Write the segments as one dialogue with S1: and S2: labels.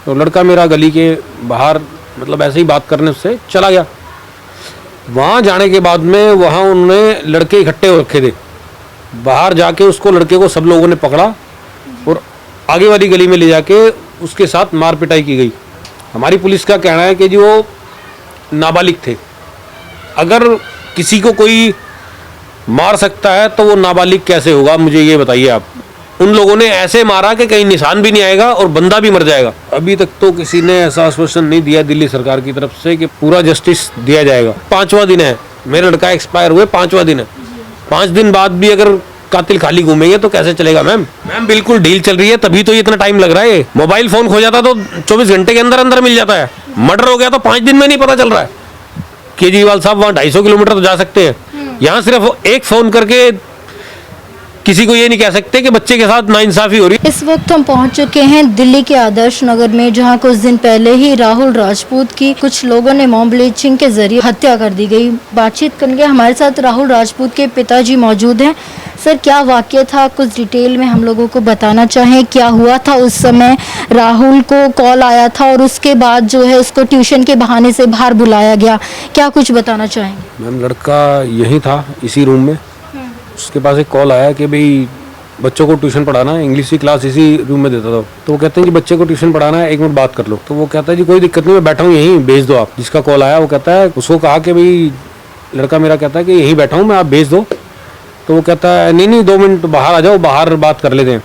S1: तो लड़का मेरा गली के बाहर मतलब ऐसे ही बात करने से चला गया। वहाँ जाने के बाद में वहाँ उन्होंने लड़के इकट्ठे हो रखे थे। बाहर जाके उसको लड़के को सब लोगों ने पकड़ा और आगे वाली गली में ले जाके उसके साथ मार पिटाई की गई। हमारी पुलिस का कहना है कि जो नाबालिग थे, अगर किसी को कोई मार सकता है तो वो नाबालिग कैसे होगा, मुझे ये बताइए आप। उन लोगों ने ऐसे मारा कि कहीं निशान भी नहीं आएगा और बंदा भी मर जाएगा। अभी तक तो किसी ने ऐसा आश्वासन नहीं दिया दिल्ली सरकार की तरफ से कि पूरा जस्टिस दिया जाएगा। 5वां दिन है, मेरा लड़का एक्सपायर हुए 5वां दिन है। 5 दिन बाद भी अगर कातिल खाली घूमेंगे तो कैसे चलेगा मैम? बिल्कुल ढील चल रही है, तभी तो ये इतना टाइम लग रहा है। मोबाइल फोन खो जाता तो 24 घंटे के अंदर अंदर मिल जाता है। मर्डर हो गया तो 5 दिन में नहीं पता चल रहा है। केजरीवाल साहब वहाँ 250 किलोमीटर तो जा सकते हैं, यहाँ सिर्फ एक फोन करके किसी को ये नहीं कह सकते कि बच्चे के साथ नाइंसाफी हो रही है।
S2: इस वक्त हम पहुंच चुके हैं दिल्ली के आदर्श नगर में, जहां कुछ दिन पहले ही राहुल राजपूत की कुछ लोगों ने मॉब लिंचिंग के जरिए हत्या कर दी गई। बातचीत करने हमारे साथ राहुल राजपूत के पिताजी मौजूद हैं। सर, क्या वाकया था, कुछ डिटेल में हम लोगों को बताना चाहें। क्या हुआ था उस समय? राहुल को कॉल आया था और उसके बाद जो है उसको ट्यूशन के बहाने से बाहर बुलाया गया, क्या कुछ बताना चाहेंगे?
S1: मैम, लड़का यही था इसी रूम में। उसके पास एक कॉल आया कि भाई बच्चों को ट्यूशन पढ़ाना है, इंग्लिश की क्लास इसी रूम में देता था। तो वो कहते हैं कि बच्चे को ट्यूशन पढ़ाना है, 1 मिनट बात कर लो। तो वो कहता है जी कोई दिक्कत नहीं, मैं बैठा हूँ यहीं, भेज दो आप। जिसका कॉल आया वो कहता है, उसको कहा कि भाई लड़का मेरा कहता है कि यहीं बैठा हूँ मैं, आप भेज दो। तो वो कहता है नहीं 2 मिनट बाहर आ जाओ, बाहर बात कर लेते हैं।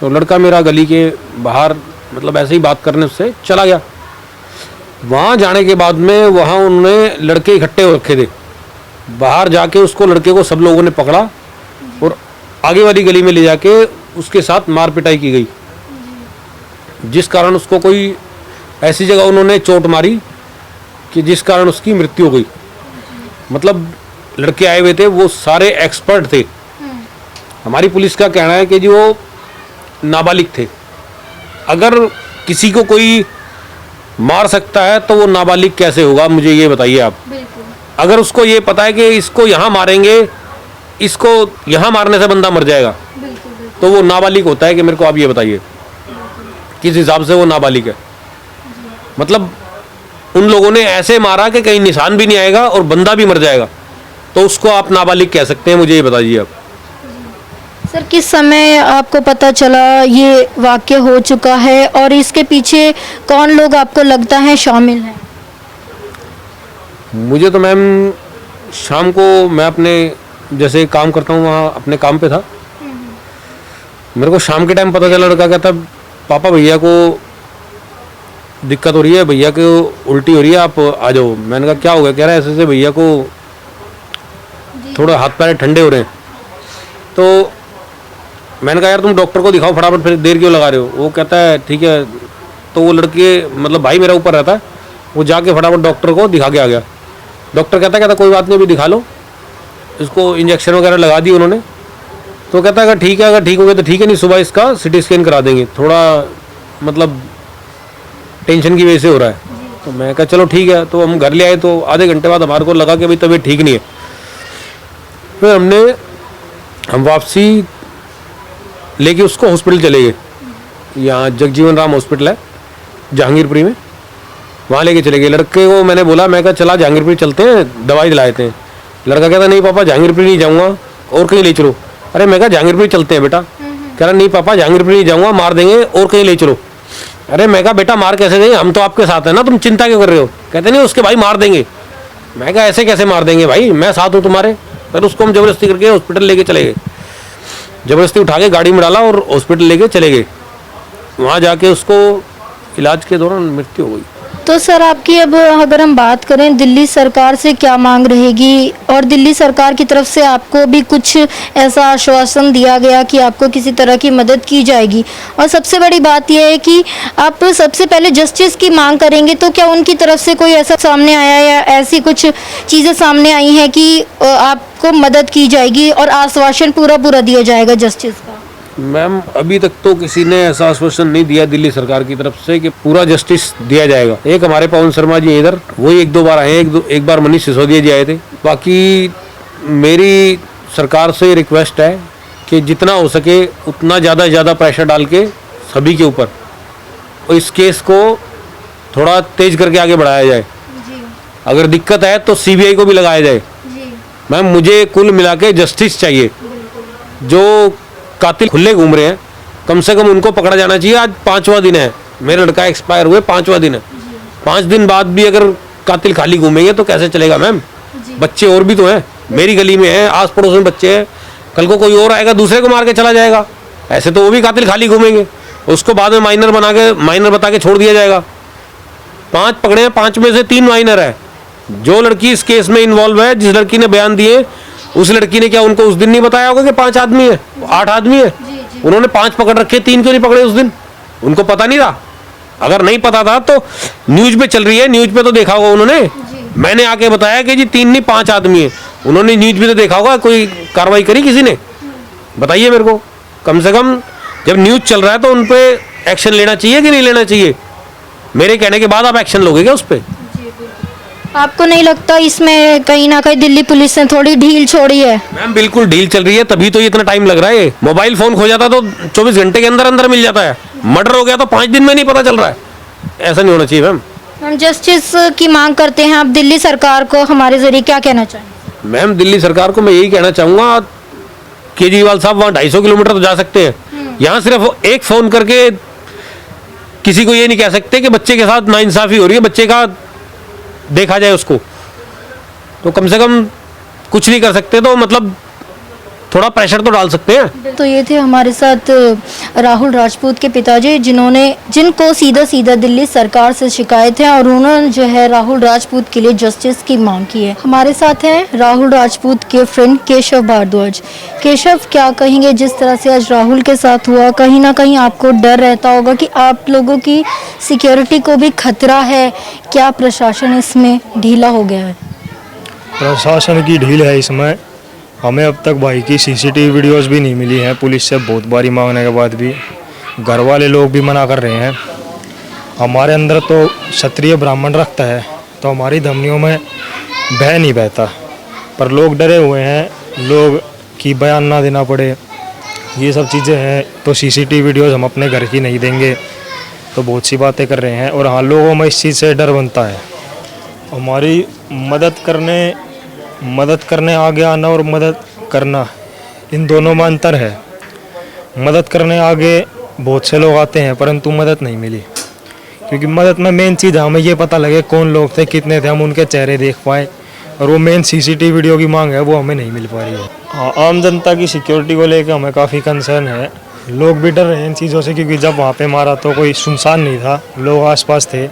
S1: तो लड़का मेरा गली के बाहर मतलब ऐसे ही बात करने से चला गया। वहाँ जाने के बाद में वहाँ उन्होंने लड़के इकट्ठे हो रखे थे। बाहर जाके उसको लड़के को सब लोगों ने पकड़ा और आगे वाली गली में ले जाके उसके साथ मार पिटाई की गई, जिस कारण उसको कोई ऐसी जगह उन्होंने चोट मारी कि जिस कारण उसकी मृत्यु हो गई। मतलब लड़के आए हुए थे वो सारे एक्सपर्ट थे। हमारी पुलिस का कहना है कि जो नाबालिग थे, अगर किसी को कोई मार सकता है तो वो नाबालिग कैसे होगा, मुझे ये बताइए आप। अगर उसको ये पता है कि इसको यहाँ मारेंगे, इसको यहाँ मारने से बंदा मर जाएगा, तो वो नाबालिग होता है कि मेरे को आप ये बताइए किस हिसाब से वो नाबालिग है। मतलब उन लोगों ने ऐसे मारा कि कहीं निशान भी नहीं आएगा और बंदा भी मर जाएगा, तो उसको आप नाबालिग कह सकते हैं, मुझे ये बताइए आप।
S2: सर, किस समय आपको पता चला ये वाक्य हो चुका है और इसके पीछे कौन लोग आपको लगता है शामिल हैं?
S1: मुझे तो मैम शाम को, मैं अपने जैसे काम करता हूँ वहाँ अपने काम पे था, मेरे को शाम के टाइम पता चला। लड़का कहता पापा भैया को दिक्कत हो रही है, भैया को उल्टी हो रही है, आप आ जाओ। मैंने कहा क्या हो गया? कह रहा है ऐसे भैया को थोड़ा हाथ पैर ठंडे हो रहे हैं। तो मैंने कहा यार तुम डॉक्टर को दिखाओ फटाफट, फिर देर क्यों लगा रहे हो? वो कहता है ठीक है। तो वो लड़के मतलब भाई मेरा ऊपर रहता है, वो जाके फटाफट डॉक्टर को दिखा के आ गया। डॉक्टर कहता कोई बात नहीं, अभी दिखा लो, इसको इंजेक्शन वगैरह लगा दी उन्होंने। तो कहता है अगर ठीक है, अगर ठीक हो गया तो ठीक है, नहीं सुबह इसका सिटी स्कैन करा देंगे, थोड़ा मतलब टेंशन की वजह से हो रहा है। तो मैं कहा चलो ठीक है। तो हम घर ले आए, तो आधे घंटे बाद हमारे को लगा कि भाई तबीयत ठीक नहीं है। फिर हम वापसी लेके उसको हॉस्पिटल चले गए। यहाँ जगजीवन राम हॉस्पिटल है जहांगीरपुरी में, वहाँ लेके चले गए। लड़के को मैंने बोला, मैं कहा चला जहांगीरपुरी चलते हैं, दवाई दिलाते हैं। लड़का कहता नहीं पापा जहांगीरपुरी नहीं जाऊँगा, और कहीं ले चलो। अरे मैं कहा जहांगीरपुरी चलते हैं बेटा। कह रहा नहीं पापा जहांगीरपुरी नहीं जाऊँगा, मार देंगे, और कहीं ले चलो। अरे मैं कहा बेटा मार कैसे देंगे, हम तो आपके साथ हैं ना, तुम चिंता क्यों कर रहे हो? कहते नहीं उसके भाई मार देंगे। मैं कहा ऐसे कैसे मार देंगे भाई, मैं साथ हूँ तुम्हारे। फिर उसको हम जबरदस्ती करके हॉस्पिटल लेके चले गए, जबरदस्ती उठा के गाड़ी में डाला और हॉस्पिटल लेके चले गए। वहाँ जाके उसको इलाज के दौरान मृत्यु हो गई।
S2: तो सर, आपकी अब अगर हम बात करें दिल्ली सरकार से क्या मांग रहेगी, और दिल्ली सरकार की तरफ से आपको भी कुछ ऐसा आश्वासन दिया गया कि आपको किसी तरह की मदद की जाएगी? और सबसे बड़ी बात यह है कि आप सबसे पहले जस्टिस की मांग करेंगे, तो क्या उनकी तरफ से कोई ऐसा सामने आया या ऐसी कुछ चीज़ें सामने आई हैं कि आपको मदद की जाएगी और आश्वासन पूरा दिया जाएगा जस्टिस का?
S1: मैम अभी तक तो किसी ने ऐसा आश्वासन नहीं दिया दिल्ली सरकार की तरफ से कि पूरा जस्टिस दिया जाएगा। एक हमारे पवन शर्मा जी इधर, वही 1-2 बार आए हैं, एक बार मनीष सिसोदिया जी आए थे। बाकी मेरी सरकार से रिक्वेस्ट है कि जितना हो सके उतना ज़्यादा प्रेशर डाल के सभी के ऊपर इस केस को थोड़ा तेज करके आगे बढ़ाया जाए।
S2: जी
S1: अगर दिक्कत है तो सीबीआई को भी लगाया जाए।
S2: जी
S1: मैम मुझे कुल मिला के जस्टिस चाहिए। जो कातिल खुले घूम रहे हैं कम से कम उनको पकड़ा जाना चाहिए। आज 5वां दिन है, मेरा लड़का एक्सपायर हुए 5वां दिन है। 5 दिन बाद भी अगर कातिल खाली घूमेंगे तो कैसे चलेगा मैम। बच्चे और भी तो हैं, मेरी गली में हैं, आस पड़ोस में बच्चे हैं। कल को कोई और आएगा दूसरे को मार के चला जाएगा, ऐसे तो वो भी कातिल खाली घूमेंगे। उसको बाद में माइनर बता के छोड़ दिया जाएगा। 5 पकड़े हैं, 5 में से 3 माइनर है। जो लड़की इस केस में इन्वॉल्व है, जिस लड़की ने बयान दिए, उस लड़की ने क्या उनको उस दिन नहीं बताया होगा कि 5 आदमी है, 8 आदमी है। उन्होंने 5 पकड़ रखे, 3 क्यों नहीं पकड़े उस दिन? उनको पता नहीं था। अगर नहीं पता था तो न्यूज पे चल रही है, न्यूज पे तो देखा होगा उन्होंने। मैंने आके बताया कि जी 3 नहीं 5 आदमी है। उन्होंने न्यूज पे तो देखा होगा, कोई कार्रवाई करी किसी ने? बताइए मेरे को। कम से कम जब न्यूज चल रहा है तो उन पे एक्शन लेना चाहिए कि नहीं लेना चाहिए? मेरे कहने के बाद आप एक्शन लोगे क्या उस पर?
S2: आपको नहीं लगता इसमें कहीं ना कहीं दिल्ली पुलिस ने थोड़ी ढील छोड़ी है?
S1: मैम बिल्कुल ढील चल रही है, तभी तो ये इतना टाइम लग रहा है। मोबाइल फोन खो जाता तो 24 घंटे के अंदर अंदर मिल जाता है। मर्डर हो गया तो 5 दिन में नहीं पता चल रहा है। ऐसा नहीं होना चाहिए मैम।
S2: हम जस्टिस की मांग करते हैं, आप दिल्ली सरकार को हमारे जरिए क्या कहना चाहेंगे?
S1: मैम दिल्ली सरकार को मैं यही कहना चाहूँगा, केजरीवाल साहब वहाँ 250 किलोमीटर तो जा सकते हैं। यहाँ सिर्फ एक फ़ोन करके किसी को ये नहीं कह सकते कि बच्चे के साथ नाइंसाफ़ी हो रही है, बच्चे का देखा जाए उसको। तो कम से कम कुछ नहीं कर सकते तो मतलब थोड़ा प्रेशर तो डाल सकते हैं।
S2: तो ये थे हमारे साथ राहुल राजपूत के पिताजी, जिनको सीधा सीधा दिल्ली सरकार से शिकायत है और उन्होंने जो है राहुल राजपूत के लिए जस्टिस की मांग की है। हमारे साथ हैं राहुल राजपूत के फ्रेंड केशव भारद्वाज। केशव, क्या कहेंगे जिस तरह से आज राहुल के साथ हुआ? कहीं ना कहीं आपको डर रहता होगा कि आप लोगों की सिक्योरिटी को भी खतरा है। क्या प्रशासन इसमें ढीला हो गया है?
S3: प्रशासन की ढील है इसमें। हमें अब तक भाई की सीसीटीवी वीडियोस भी नहीं मिली हैं। पुलिस से बहुत बारी मांगने के बाद भी घर वाले लोग भी मना कर रहे हैं। हमारे अंदर तो क्षत्रिय ब्राह्मण रखता है तो हमारी धमनियों में भय नहीं बहता, पर लोग डरे हुए हैं, लोग की बयान ना देना पड़े, ये सब चीज़ें हैं। तो सीसीटीवी वीडियोस हम अपने घर की नहीं देंगे, तो बहुत सी बातें कर रहे हैं। और हाँ, लोगों में इस चीज़ से डर बनता है। हमारी मदद करने आगे आना और मदद करना, इन दोनों में अंतर है। मदद करने आगे बहुत से लोग आते हैं परंतु मदद नहीं मिली, क्योंकि मदद में मेन चीज़ हमें ये पता लगे कौन लोग थे, कितने थे, हम उनके चेहरे देख पाए। और वो मेन सीसीटीवी वीडियो की मांग है, वो हमें नहीं मिल पा रही है। हाँ, आम जनता की सिक्योरिटी को लेकर हमें काफ़ी कंसर्न है। लोग भी डर रहे हैं इन चीज़ों से, क्योंकि जब वहाँ पे मारा तो कोई सुनसान नहीं था, लोग आसपास थे,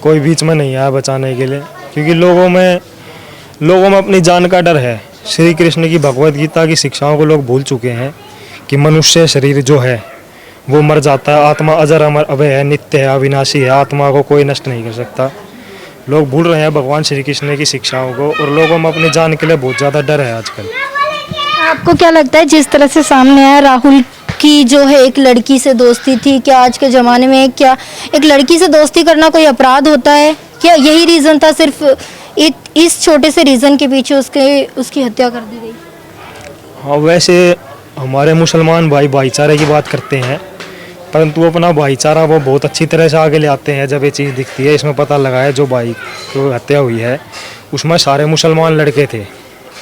S3: कोई बीच में नहीं आया बचाने के लिए, क्योंकि लोगों में अपनी जान का डर है। श्री कृष्ण की भगवत गीता की शिक्षाओं को लोग भूल चुके हैं कि मनुष्य शरीर जो है वो मर जाता है, आत्मा अजर अमर अभय है, नित्य है, अविनाशी है, आत्मा को कोई नष्ट नहीं कर सकता। लोग भूल रहे हैं भगवान श्री कृष्ण की शिक्षाओं को, और लोगों में अपनी जान के लिए बहुत ज़्यादा डर है आजकल।
S2: आपको क्या लगता है जिस तरह से सामने आया राहुल की जो है एक लड़की से दोस्ती थी, क्या आज के ज़माने में क्या एक लड़की से दोस्ती करना कोई अपराध होता है? क्या यही रीज़न था, सिर्फ इस छोटे से रीज़न के पीछे उसकी हत्या कर दी गई?
S3: हाँ, वैसे हमारे मुसलमान भाई भाईचारे की बात करते हैं, परंतु अपना भाईचारा वो बहुत अच्छी तरह से आगे ले आते हैं। जब ये चीज़ दिखती है, इसमें पता लगा है जो भाई की हत्या हुई है उसमें सारे मुसलमान लड़के थे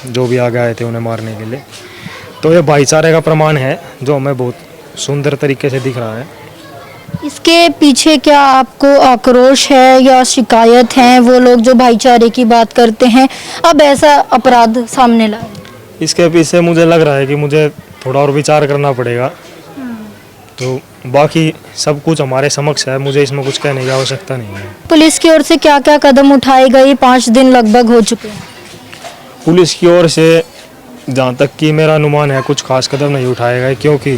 S3: जो भी आगे आए थे उन्हें मारने के लिए। तो ये भाईचारे का प्रमाण है जो हमें बहुत सुंदर तरीके से दिख रहा है।
S2: इसके पीछे क्या आपको आक्रोश है या शिकायत है वो लोग जो भाईचारे की बात करते हैं अब ऐसा अपराध सामने लाए?
S3: इसके पीछे मुझे लग रहा है कि मुझे थोड़ा और विचार करना पड़ेगा। तो बाकी सब कुछ हमारे समक्ष है, मुझे इसमें कुछ कहने की आवश्यकता नहीं है।
S2: पुलिस की ओर से क्या क्या कदम उठाए गए? 5 दिन लगभग हो चुके हैं।
S3: पुलिस की ओर से जहाँ तक कि मेरा अनुमान है कुछ खास कदम नहीं उठाए गए, क्योंकि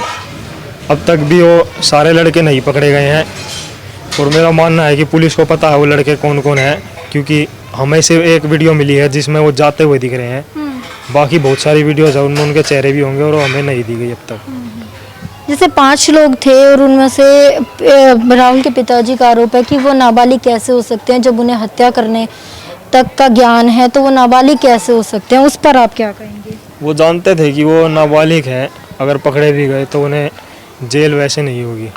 S3: अब तक भी वो सारे लड़के नहीं पकड़े गए हैं। और मेरा मानना है कि पुलिस को पता है वो लड़के कौन कौन हैं, क्योंकि हमें सिर्फ एक वीडियो मिली है जिसमें वो जाते हुए दिख रहे हैं। बाकी बहुत सारी वीडियोज है उनमें उनके चेहरे भी होंगे और वो हमें नहीं दी गई अब तक।
S2: जैसे 5 लोग थे और उनमें से राहुल के पिताजी का आरोप है कि वो नाबालिग कैसे हो सकते हैं, जब उन्हें हत्या करने तक का ज्ञान है तो वो नाबालिग कैसे हो सकते हैं, उस पर आप क्या कहेंगे?
S3: वो जानते थे कि वो नाबालिग हैं, अगर पकड़े भी गए तो उन्हें जेल वैसे नहीं होगी।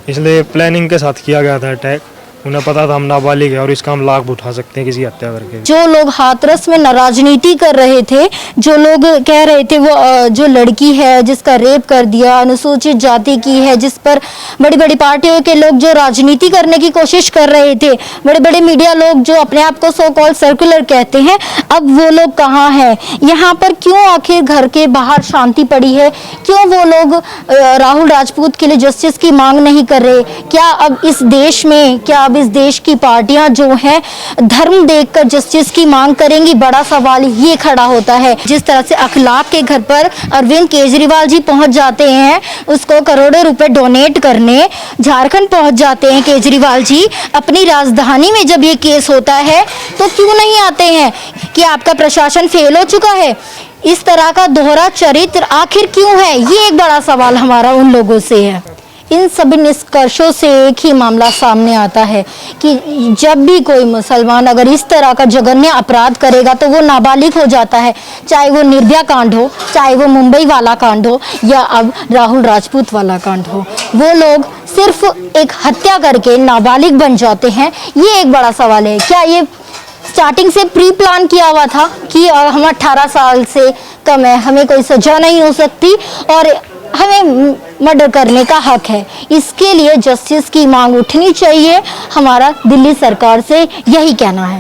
S3: इसलिए प्लानिंग के साथ किया गया था अटैक। उन्हें पता था हम नाबालिग है और इसका हम लाभ उठा सकते हैं किसी हत्या करके।
S2: जो लोग हाथरस में राजनीति कर रहे थे, जो लोग कह रहे थे वो जो लड़की है जिसका रेप कर दिया, अनुसूचित जाति की है, जिस पर बड़ी बड़ी पार्टियों के लोग जो राजनीति करने की कोशिश कर रहे थे, बड़े बड़े मीडिया लोग जो अपने आप को सो कॉल्ड सर्कुलर कहते हैं, अब वो लोग कहाँ हैं? यहाँ पर क्यों आखिर घर के बाहर शांति पड़ी है? क्यों वो लोग राहुल राजपूत के लिए जस्टिस की मांग नहीं कर रहे? क्या अब इस देश में, क्या अब इस देश की पार्टियां जो हैं धर्म देखकर जस्टिस की मांग करेंगी? बड़ा सवाल ये खड़ा होता है। जिस तरह से अखलाक के घर पर अरविंद केजरीवाल जी पहुंच जाते हैं, उसको करोड़ों रुपए डोनेट करने झारखंड पहुंच जाते हैं केजरीवाल जी, अपनी राजधानी में जब ये केस होता है तो क्यों नहीं आते हैं? कि आपका प्रशासन फेल हो चुका है? इस तरह का दोहरा चरित्र आखिर क्यों है? ये एक बड़ा सवाल हमारा उन लोगों से है। इन सभी निष्कर्षों से एक ही मामला सामने आता है कि जब भी कोई मुसलमान अगर इस तरह का जघन्य अपराध करेगा तो वो नाबालिग हो जाता है, चाहे वो निर्भया कांड हो, चाहे वो मुंबई वाला कांड हो, या अब राहुल राजपूत वाला कांड हो। वो लोग सिर्फ एक हत्या करके नाबालिग बन जाते हैं। ये एक बड़ा सवाल है। क्या ये स्टार्टिंग से प्री प्लान किया हुआ था कि हम 18 साल से कम है, हमें कोई सजा नहीं हो सकती और हमें मर्डर करने का हक है? इसके लिए जस्टिस की मांग उठनी चाहिए। हमारा दिल्ली सरकार से यही कहना है।